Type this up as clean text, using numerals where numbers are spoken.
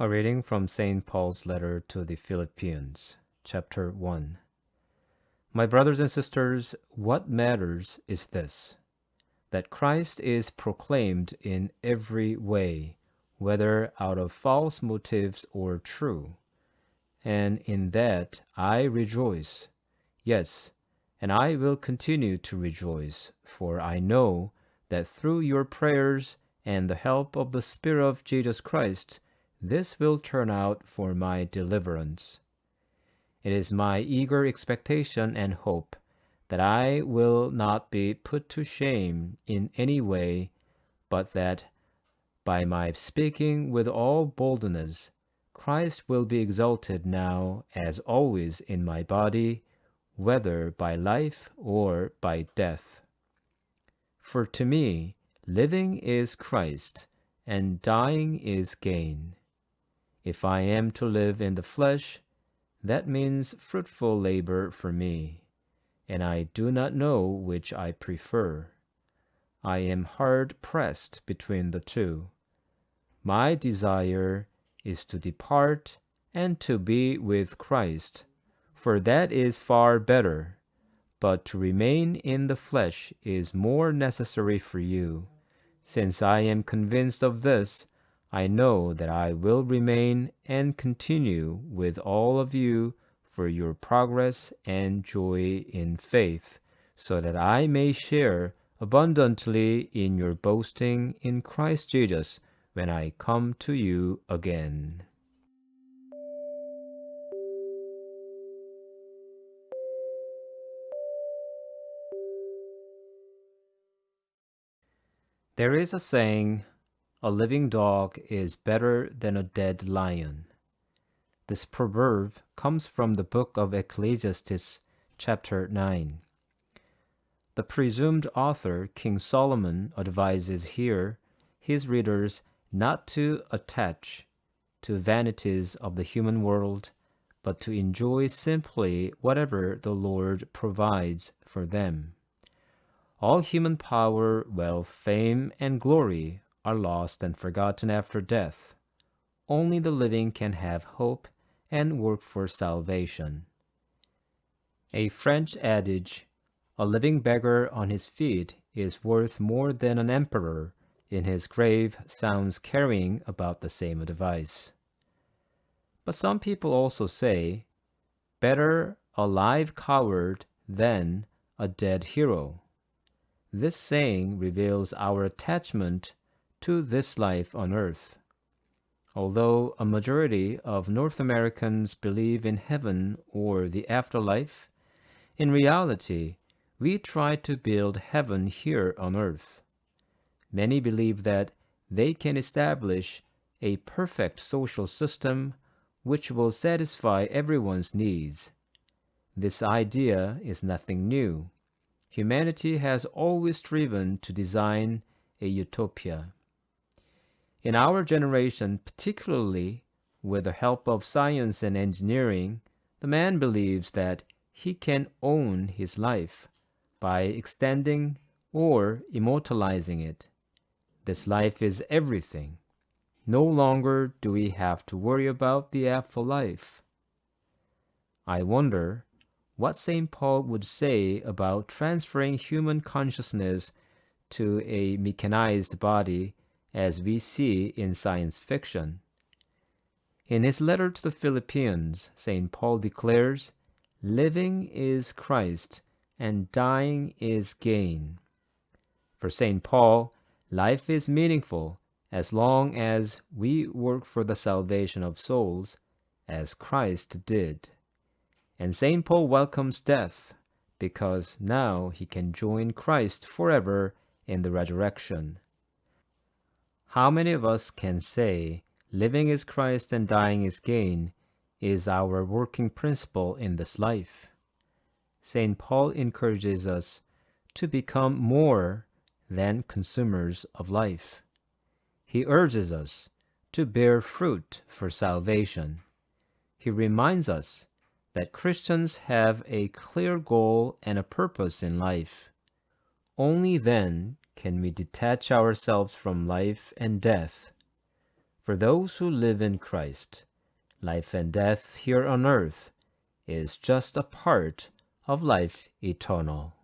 A reading from St. Paul's letter to the Philippians, chapter 1. My brothers and sisters, what matters is this, that Christ is proclaimed in every way, whether out of false motives or true. And in that I rejoice. Yes, and I will continue to rejoice, for I know that through your prayers and the help of the Spirit of Jesus Christ, this will turn out for my deliverance. It is my eager expectation and hope that I will not be put to shame in any way, but that by my speaking with all boldness, Christ will be exalted now as always in my body, whether by life or by death. For to me, living is Christ, and dying is gain. If I am to live in the flesh, that means fruitful labor for me, and I do not know which I prefer. I am hard pressed between the two. My desire is to depart and to be with Christ, for that is far better, but to remain in the flesh is more necessary for you. Since I am convinced of this, I know that I will remain and continue with all of you for your progress and joy in faith, so that I may share abundantly in your boasting in Christ Jesus when I come to you again. There is a saying, a living dog is better than a dead lion. This proverb comes from the Book of Ecclesiastes, chapter 9. The presumed author, King Solomon, advises here his readers not to attach to vanities of the human world, but to enjoy simply whatever the Lord provides for them. All human power, wealth, fame, and glory are lost and forgotten after death. Only the living can have hope and work for salvation. A French adage, a living beggar on his feet is worth more than an emperor in his grave, sounds carrying about the same advice. But some people also say, better a live coward than a dead hero. This saying reveals our attachment to this life on earth. Although a majority of North Americans believe in heaven or the afterlife, in reality, we try to build heaven here on earth. Many believe that they can establish a perfect social system which will satisfy everyone's needs. This idea is nothing new. Humanity has always striven to design a utopia. In our generation, particularly with the help of science and engineering, the man believes that he can own his life by extending or immortalizing it. This life is everything. No longer do we have to worry about the afterlife. I wonder what St. Paul would say about transferring human consciousness to a mechanized body as we see in science fiction. In his letter to the Philippians, St. Paul declares, living is Christ and dying is gain. For St. Paul, life is meaningful as long as we work for the salvation of souls, as Christ did. And St. Paul welcomes death because now he can join Christ forever in the resurrection. How many of us can say, living is Christ and dying is gain, is our working principle in this life? St. Paul encourages us to become more than consumers of life. He urges us to bear fruit for salvation. He reminds us that Christians have a clear goal and a purpose in life. Only then can we detach ourselves from life and death. For those who live in Christ, life and death here on earth is just a part of life eternal.